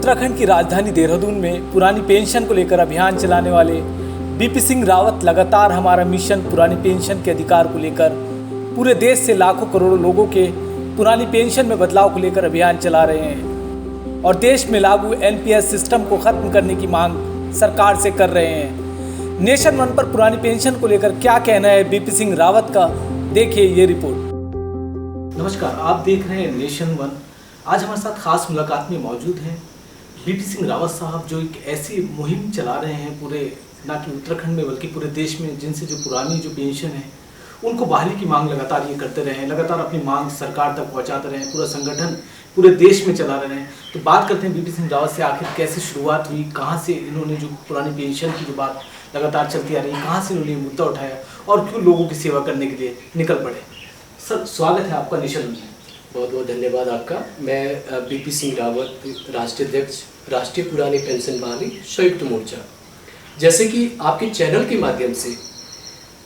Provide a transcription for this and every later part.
उत्तराखंड की राजधानी देहरादून में पुरानी पेंशन को लेकर अभियान चलाने वाले बीपी सिंह रावत लगातार हमारा मिशन पुरानी पेंशन के अधिकार को लेकर पूरे देश से लाखों करोड़ों लोगों के पुरानी पेंशन में बदलाव को लेकर अभियान चला रहे हैं और देश में लागू एनपीएस सिस्टम को खत्म करने की मांग सरकार से कर रहे हैं। नेशन वन पर पुरानी पेंशन को लेकर क्या कहना है बीपी सिंह रावत का, देखिए ये रिपोर्ट। नमस्कार, आप देख रहे हैं नेशन वन। आज हमारे साथ खास मुलाकात में मौजूद हैं बीपी सिंह रावत साहब, जो एक ऐसी मुहिम चला रहे हैं पूरे ना कि उत्तराखंड में बल्कि पूरे देश में, जिनसे जो पुरानी जो पेंशन है उनको बहाली की मांग लगातार ये करते रहे हैं, लगातार अपनी मांग सरकार तक पहुंचाते रहे हैं, पूरा संगठन पूरे देश में चला रहे हैं। तो बात करते हैं बीपी सिंह रावत से, आखिर कैसे शुरुआत हुई, कहाँ से इन्होंने जो पुरानी पेंशन की जो बात लगातार चलती आ रही है, कहाँ से इन्होंने ये मुद्दा उठाया और क्यों लोगों की सेवा करने के लिए निकल पड़े। सर, स्वागत है आपका नेशन में। बहुत बहुत धन्यवाद आपका। मैं बीपी सिंह रावत, राष्ट्रीय अध्यक्ष, राष्ट्रीय पुरानी पेंशन बहाली संयुक्त मोर्चा। जैसे कि आपके चैनल के माध्यम से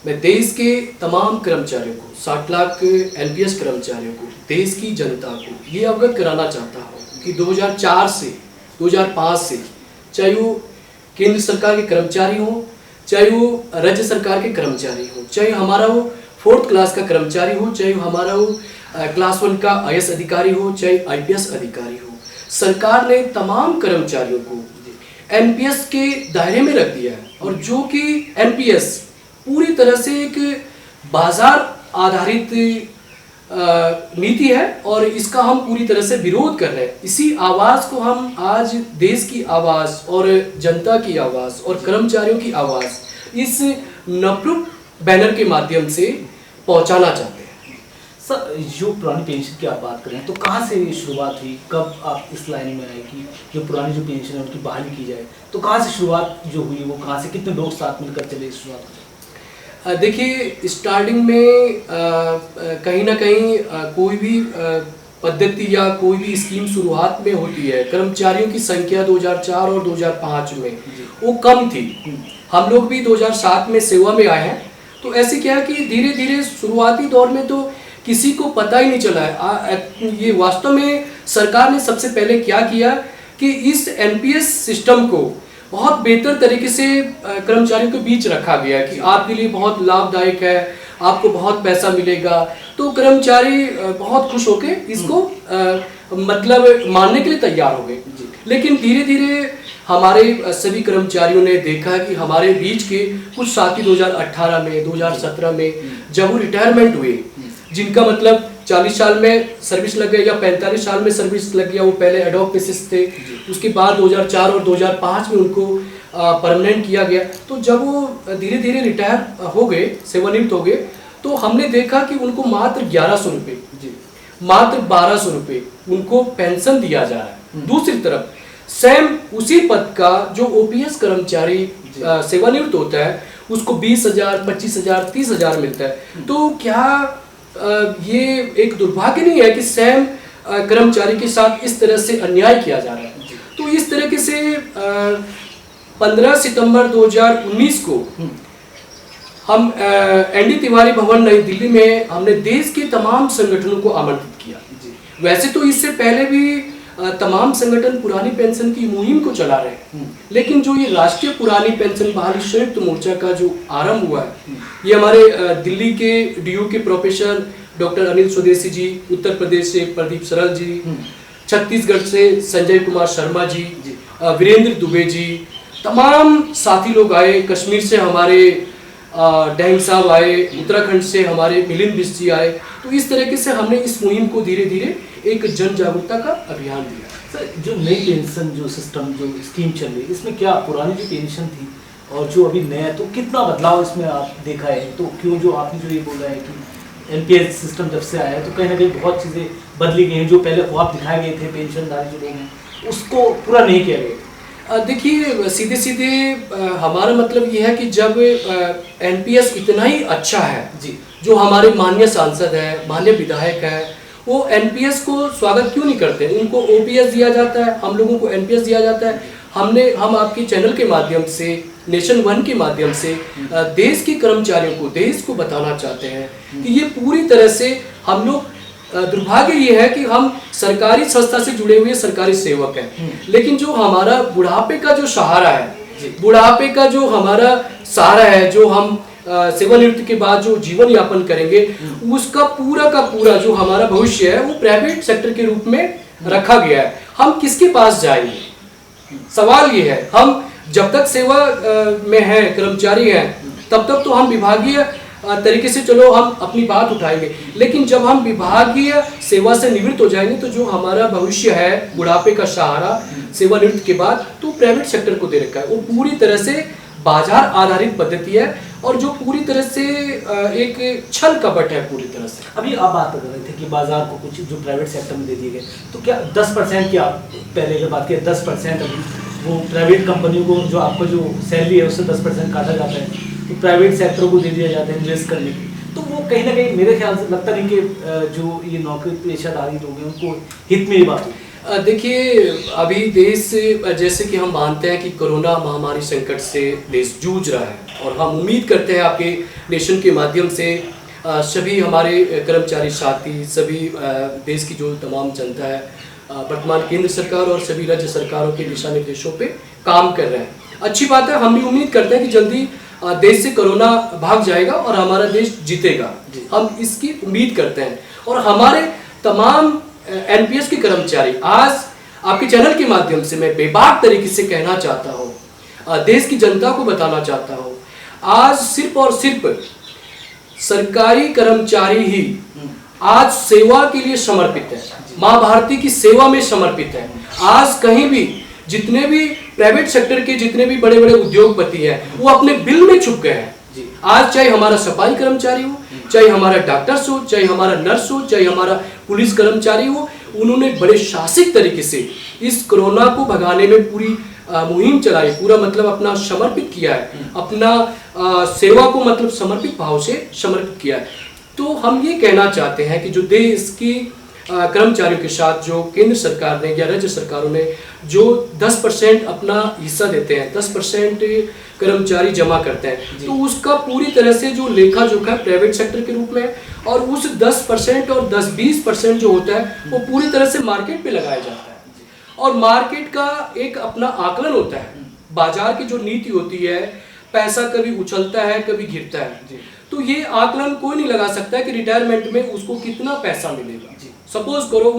मैं देश के तमाम कर्मचारियों को, 60 लाख एनपीएस कर्मचारियों को, देश की जनता को ये अवगत कराना चाहता हूँ कि 2004 से 2005 से, चाहे वो केंद्र सरकार के कर्मचारी हो, चाहे वो राज्य सरकार के कर्मचारी हो, चाहे हमारा वो 4th क्लास का कर्मचारी हो, चाहे हमारा वो क्लास 1 का आईएएस अधिकारी हो, चाहे आईपीएस अधिकारी हो, सरकार ने तमाम कर्मचारियों को एनपीएस के दायरे में रख दिया है। और जो कि एनपीएस पूरी तरह से एक बाजार आधारित नीति है और इसका हम पूरी तरह से विरोध कर रहे हैं। इसी आवाज़ को हम आज देश की आवाज़ और जनता की आवाज़ और कर्मचारियों की आवाज़ इस नवरूप बैनर के माध्यम से पहुंचाना चाहते हैं। सर, जो पुरानी पेंशन की आप बात करें तो कहाँ से ये शुरुआत हुई, कब आप इस लाइन में आए कि जो पुरानी जो पेंशन है उनकी बहाली की जाए, तो कहाँ से शुरुआत जो हुई वो कहाँ से, कितने लोग साथ मिलकर चले इस शुरुआत को? देखिए, स्टार्टिंग में कहीं ना कहीं कोई भी पद्धति या कोई भी स्कीम शुरुआत में होती है, कर्मचारियों की संख्या 2004 और 2005 में वो कम थी। हम लोग भी 2007 में सेवा में आए हैं। तो ऐसे क्या है कि धीरे धीरे शुरुआती दौर में तो किसी को पता ही नहीं चला है। ये वास्तव में सरकार ने सबसे पहले क्या किया कि इस एनपीएस सिस्टम को बहुत बेहतर तरीके से कर्मचारियों के बीच रखा गया कि आपके लिए बहुत लाभदायक है, आपको बहुत पैसा मिलेगा। तो कर्मचारी बहुत खुश होके इसको मतलब मानने के लिए तैयार हो गए। लेकिन धीरे धीरे हमारे सभी कर्मचारियों ने देखा कि हमारे बीच के कुछ साथी 2018 में, 2017 में जब वो रिटायरमेंट हुए, जिनका मतलब 40 साल में सर्विस लग गया या 45 साल में सर्विस लग गया, वो पहले एडॉक बेसिस थे, उसके बाद 2004 और 2005 में उनको परमानेंट किया गया। तो जब वो धीरे धीरे रिटायर हो गए, सेवानिवृत्त हो गए, तो हमने देखा कि उनको मात्र 1100 रुपये, मात्र 1200 रुपये उनको पेंशन दिया जा रहा है। दूसरी तरफ सेम उसी पद का जो ओपीएस कर्मचारी सेवानिवृत्त होता है उसको 20,000, 25,000, 30,000 मिलता है। तो क्या ये एक दुर्भाग्य नहीं है कि सेम कर्मचारी के साथ इस तरह से अन्याय किया जा रहा है? तो इस तरीके से 15 सितंबर 2019 को हम एनडी तिवारी भवन नई दिल्ली में हमने देश के तमाम संगठनों को आमंत्रित किया। वैसे तो इससे पहले भी तमाम संगठन पुरानी पेंशन की मुहिम को चला रहे हैं, लेकिन जो ये राष्ट्रीय पुरानी पेंशन बहाली संयुक्त मोर्चा का जो आरंभ हुआ है, ये हमारे दिल्ली के डीयू के प्रोफेसर डॉक्टर अनिल स्वदेशी जी, उत्तर प्रदेश से प्रदीप सरल जी, छत्तीसगढ़ से संजय कुमार शर्मा जी, वीरेंद्र दुबे जी, तमाम साथी लोग आए। कश्मीर से हमारे डैंग साहब आए, उत्तराखंड से हमारे मिलिंद बिष्ट जी आए। तो इस तरीके से हमने इस मुहिम को धीरे धीरे एक जन जागरूकता का अभियान दिया। सर, जो नई पेंशन जो सिस्टम जो स्कीम चल रही है, इसमें क्या पुरानी जो पेंशन थी और जो अभी नया, तो कितना बदलाव इसमें आप देखा है? तो क्यों जो आपने जो ये बोला है कि एनपीएस सिस्टम जब से आया है तो कहीं ना कहीं बहुत चीज़ें बदली गई हैं, जो पहले ख्वाब दिखाए गए थे पेंशनधारी जो लोग हैं उसको पूरा नहीं किया गया। देखिए, सीधे सीधे हमारा मतलब ये है कि जब एनपीएस इतना ही अच्छा है जी, जो हमारे माननीय सांसद है, माननीय विधायक है, वो एनपीएस को स्वागत क्यों नहीं करते? उनको ओपीएस दिया जाता है, हम लोगों को एनपीएस दिया जाता है। हम आपके चैनल के माध्यम से, नेशन वन के माध्यम से देश के कर्मचारियों को, देश को बताना चाहते हैं कि ये पूरी तरह से हम लोग दुर्भाग्य ये है कि हम सरकारी संस्था से जुड़े हुए सरकारी सेवक हैं, लेकिन जो हमारा बुढ़ापे का जो सहारा है, बुढ़ापे का जो हमारा सहारा है, जो हम सेवानिवृत्ति के बाद जो जीवन यापन करेंगे, उसका पूरा का पूरा जो हमारा भविष्य है वो प्राइवेट सेक्टर के रूप में रखा गया है। हम किसके पास जाएंगे? सवाल ये है। हम जब तक सेवा में हैं, कर्मचारी हैं, तब तक तो हम विभागीय तरीके से चलो हम अपनी बात उठाएंगे, लेकिन जब हम विभागीय सेवा से निवृत्त हो जाएंगे तो जो हमारा भविष्य है, बुढ़ापे का सहारा सेवानिवृत्ति के बाद, तो प्राइवेट सेक्टर को दे रखा है। वो पूरी तरह से बाजार आधारित पद्धति है और जो पूरी तरह से एक छल कपट है पूरी तरह से। अभी आप बात कर रहे थे कि बाजार को कुछ जो प्राइवेट सेक्टर में दे दिए गए, तो क्या 10% की आप पहले की बात किया, 10% अभी वो प्राइवेट कंपनियों को जो आपका जो सैलरी है उससे 10% काटा जाता है, तो प्राइवेट सेक्टर को दे दिया जाता है इन्वेस्ट करने की, तो वो कहीं ना कहीं मेरे ख्याल से लगता नहीं कि जो ये नौकरी पेशाधारी लोग हैं उनको हित में ये बात हुई। देखिए, अभी देश जैसे कि हम मानते हैं कि कोरोना महामारी संकट से देश जूझ रहा है और हम उम्मीद करते हैं आपके नेशन के माध्यम से सभी हमारे कर्मचारी साथी, सभी देश की जो तमाम जनता है, वर्तमान केंद्र सरकार और सभी राज्य सरकारों के दिशा निर्देशों पे काम कर रहे हैं। अच्छी बात है। हम भी उम्मीद करते हैं कि जल्दी देश से कोरोना भाग जाएगा और हमारा देश जीतेगा। हम इसकी उम्मीद करते हैं और हमारे तमाम एनपीएस के कर्मचारी, आज आपके चैनल के माध्यम से मैं बेबाक तरीके से कहना चाहता हूँ, देश की जनता को बताना चाहता हूँ, आज सिर्फ और सिर्फ सरकारी कर्मचारी ही आज सेवा के लिए समर्पित है, माँ भारती की सेवा में समर्पित है। आज कहीं भी जितने भी प्राइवेट सेक्टर के जितने भी बड़े बड़े उद्योगपति हैं वो अपने बिल में छुप गए हैं। आज चाहे हमारा सफाई कर्मचारी हो, चाहे हमारा डॉक्टर्स हो, चाहे हमारा नर्स हो, चाहे हमारा पुलिस कर्मचारी हो, उन्होंने बड़े शासिक तरीके से इस कोरोना को भगाने में पूरी मुहिम चलाई, पूरा मतलब अपना समर्पित किया है, अपना सेवा को मतलब समर्पित भाव से समर्पित किया है। तो हम ये कहना चाहते हैं कि जो देश की कर्मचारियों के साथ जो केंद्र सरकार ने या राज्य सरकारों ने जो 10% अपना हिस्सा देते हैं, 10% कर्मचारी जमा करते हैं, तो उसका पूरी तरह से जो लेखा जोखा प्राइवेट सेक्टर के रूप में, और उस 10% और 10-20% जो होता है वो पूरी तरह से मार्केट पे लगाया जाता है। और मार्केट का एक अपना आकलन होता है, बाजार की जो नीति होती है, पैसा कभी उछलता है कभी गिरता है, तो ये आकलन कोई नहीं लगा सकता है कि रिटायरमेंट में उसको कितना पैसा मिलेगा। सपोज करो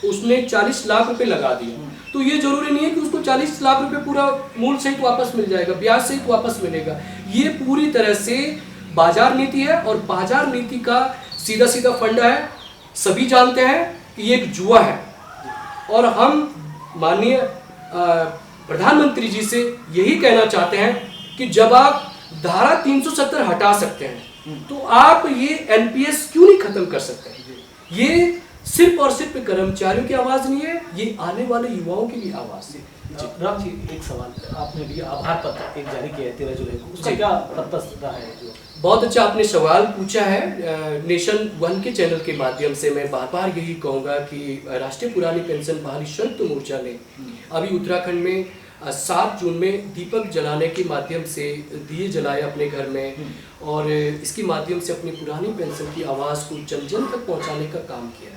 उसने 40 लाख रुपए लगा दिया, तो ये जरूरी नहीं है कि उसको 40 लाख रुपए पूरा मूल सहित वापस मिल जाएगा, ब्याज सहित वापस मिलेगा। ये पूरी तरह से बाजार नीति है और बाजार नीति का सीधा सीधा फंडा है। सभी जानते हैं कि ये एक जुआ है और हम माननीय प्रधानमंत्री जी से यही कहना चाहते हैं कि जब आप धारा 370 हटा सकते हैं तो आप ये एनपीएस क्यों नहीं खत्म कर सकते? ये सिर्फ और सिर्फ कर्मचारियों की आवाज नहीं है, ये आने वाले युवाओं की भी आवाज है। राम जी, एक सवाल, आपने भी आभार पत्र एक जारी किया है 13 जुलाई को, उसका क्या पर्पस रहा है? जो बहुत अच्छा आपने सवाल पूछा है। नेशन वन के चैनल के माध्यम से मैं बार बार यही कहूँगा कि राष्ट्रीय पुरानी पेंशन बहाली संयुक्त मोर्चा ने अभी उत्तराखंड में 7 जून में दीपक जलाने के माध्यम से दिए जलाए अपने घर में, और इसके माध्यम से अपनी पुरानी पेंशन की आवाज़ को जन जन तक पहुँचाने का काम किया है।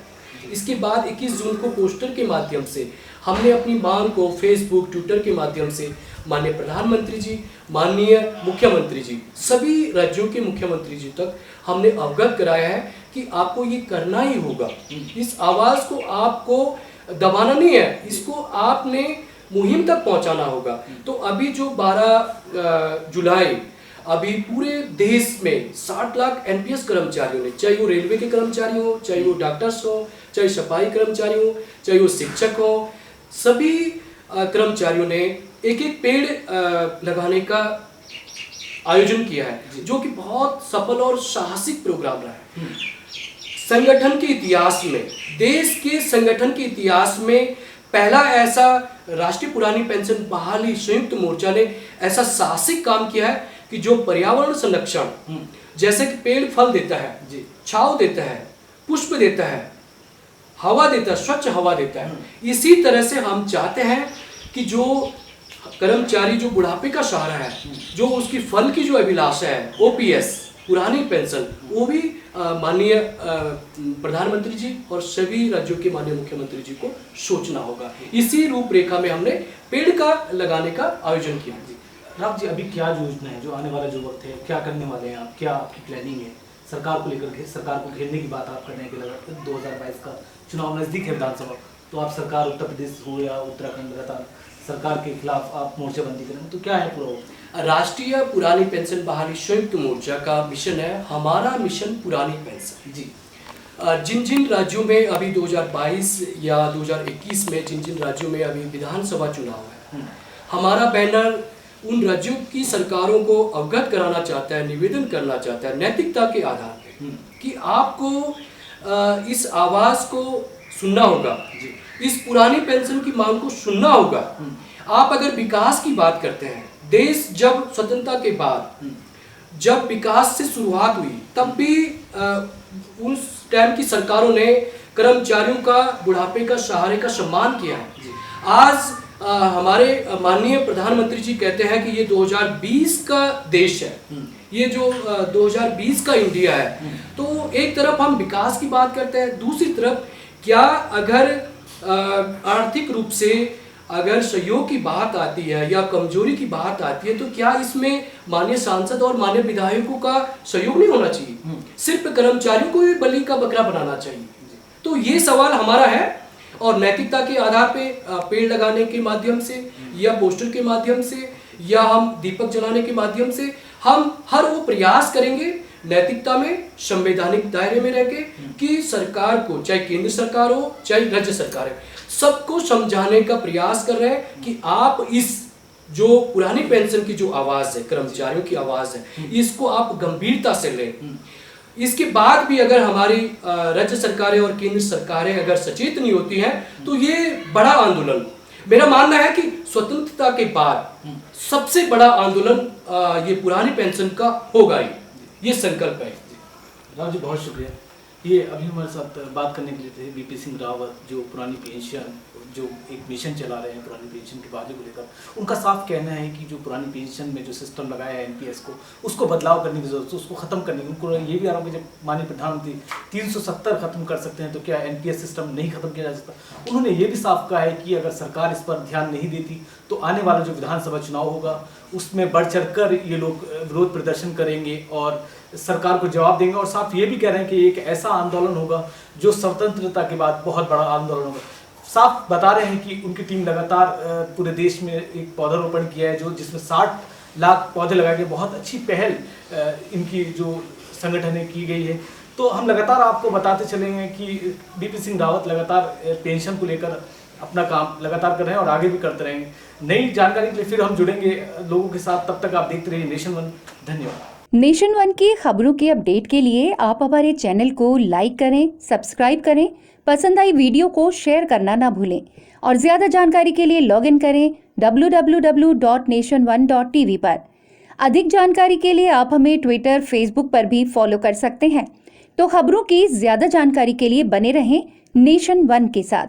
इसके बाद 21 जून को पोस्टर के माध्यम से हमने अपनी मांग को फेसबुक, ट्विटर के माध्यम से माननीय प्रधानमंत्री जी, माननीय मुख्यमंत्री जी, सभी राज्यों के मुख्यमंत्री जी तक हमने अवगत कराया है कि आपको ये करना ही होगा। इस आवाज़ को आपको दबाना नहीं है, इसको आपने मुहिम तक पहुंचाना होगा। तो अभी जो 12 जुलाई अभी पूरे देश में 60 लाख एनपीएस कर्मचारियों ने, चाहे वो रेलवे के कर्मचारी हो, चाहे वो डॉक्टर्स हो, चाहे सफाई कर्मचारी हो, चाहे वो शिक्षक हो, सभी कर्मचारियों ने एक एक पेड़ लगाने का आयोजन किया है, जो कि बहुत सफल और साहसिक प्रोग्राम रहा है। संगठन के इतिहास में, देश के संगठन के इतिहास में पहला ऐसा राष्ट्रीय पुरानी पेंशन बहाली संयुक्त मोर्चा ने ऐसा साहसिक काम किया है कि जो पर्यावरण संरक्षण, जैसे कि पेड़ फल देता है, छांव देता है, पुष्प देता है, हवा देता है, स्वच्छ हवा देता है, इसी तरह से हम चाहते हैं कि जो कर्मचारी जो बुढ़ापे का सहारा है, जो उसकी फल की जो अभिलाषा है, ओपीएस पुरानी पेंशन, वो भी माननीय प्रधानमंत्री जी और सभी राज्यों के माननीय मुख्यमंत्री जी को सोचना होगा। इसी रूपरेखा में हमने पेड़ का लगाने का आयोजन किया। राव जी, अभी क्या योजना है, जो आने वाला जो वक्त है, क्या करने वाले हैं आप, क्या आपकी प्लानिंग है सरकार को लेकर? सरकार को घेरने की बात आप करने के लगा, 2022 का चुनाव नज़दीक है विधानसभा, तो आप सरकार उत्तर प्रदेश हो या उत्तराखंड लगातार सरकार के खिलाफ आप मोर्चाबंदी करें, तो क्या है पूरा? राष्ट्रीय पुरानी पेंशन बहाली संयुक्त मोर्चा का मिशन है हमारा मिशन पुरानी पेंशन जी। जिन जिन राज्यों में अभी 2022 या 2021 में जिन जिन राज्यों में अभी विधानसभा चुनाव है, हमारा बैनर उन राज्यों की सरकारों को अवगत कराना चाहता है, निवेदन करना चाहता है नैतिकता के आधार पे कि आपको इस आवाज़ को सुनना होगा, इस पुरानी पेंशन की मांग को सुनना होगा। आप अगर विकास की बात करते हैं, देश जब स्वतंत्रता के बाद जब विकास से शुरुआत हुई तब भी उस टाइम की सरकारों ने कर्मचारियों का बुढ़ापे का सहारे का सम्मान किया है। आज हमारे माननीय प्रधानमंत्री जी कहते हैं कि ये 2020 का देश है, ये जो 2020 का इंडिया है। तो एक तरफ हम विकास की बात करते हैं, दूसरी तरफ क्या अगर आर्थिक रूप से अगर सहयोग की बात आती है या कमजोरी की बात आती है, तो क्या इसमें माननीय सांसद और माननीय विधायकों का सहयोग नहीं होना चाहिए? सिर्फ कर्मचारियों को भी बलि का बकरा बनाना चाहिए? तो ये सवाल हमारा है और नैतिकता के आधार पे पेड़ लगाने के माध्यम से या पोस्टर के माध्यम से या हम दीपक जलाने के माध्यम से हम हर वो प्रयास करेंगे नैतिकता में, संवैधानिक दायरे में रह के कि सरकार को, चाहे केंद्र सरकार हो चाहे राज्य सरकार है, सबको समझाने का प्रयास कर रहे हैं कि आप इस जो पुरानी पेंशन की जो आवाज़ है, कर्मचारियों की आवाज़ है, इसको आप गंभीरता से लें। इसके बाद भी अगर हमारी राज्य सरकारें और केंद्र सरकारें अगर सचेत नहीं होती हैं तो ये बड़ा आंदोलन, मेरा मानना है कि स्वतंत्रता के बाद सबसे बड़ा आंदोलन ये पुरानी पेंशन का होगा ही, ये संकल्प है। राव जी, बहुत शुक्रिया। ये अभी हमारे साथ बात करने के लिए थे बीपी सिंह रावत, जो पुरानी पेंशन जो एक मिशन चला रहे हैं पुरानी पेंशन की बातों को लेकर। उनका साफ कहना है कि जो पुरानी पेंशन में जो सिस्टम लगाया है एनपीएस को, उसको बदलाव करने की जरूरत है, उसको खत्म करने की। उनको ये भी आरोप है जब माननीय प्रधानमंत्री 370 खत्म कर सकते हैं तो क्या एनपीएस सिस्टम नहीं खत्म किया जा सकता? उन्होंने ये भी साफ कहा है कि अगर सरकार इस पर ध्यान नहीं देती तो आने वाला जो विधानसभा चुनाव होगा उसमें बढ़ चढ़ कर ये लोग विरोध प्रदर्शन करेंगे और सरकार को जवाब देंगे। और साफ ये भी कह रहे हैं कि एक ऐसा आंदोलन होगा जो स्वतंत्रता के बाद बहुत बड़ा आंदोलन होगा। साफ बता रहे हैं कि उनकी टीम लगातार पूरे देश में एक पौधारोपण किया है जिसमें 60 लाख पौधे लगाए गए। बहुत अच्छी पहल इनकी जो संगठन ने की गई है। तो हम लगातार आपको बताते चलेंगे कि बीपी सिंह रावत लगातार पेंशन को लेकर अपना काम लगातार कर रहे हैं और आगे भी करते रहेंगे। नई जानकारी के लिए फिर हम जुड़ेंगे लोगों के साथ, तब तक आप देखते रहिए नेशन वन। धन्यवाद। नेशन वन की खबरों के अपडेट के लिए आप हमारे चैनल को लाइक करें, सब्सक्राइब करें, पसंद आई वीडियो को शेयर करना ना भूलें और ज़्यादा जानकारी के लिए लॉगिन करें www.nation1.tv पर। अधिक जानकारी के लिए आप हमें ट्विटर, फेसबुक पर भी फॉलो कर सकते हैं। तो खबरों की ज़्यादा जानकारी के लिए बने रहें नेशन वन के साथ।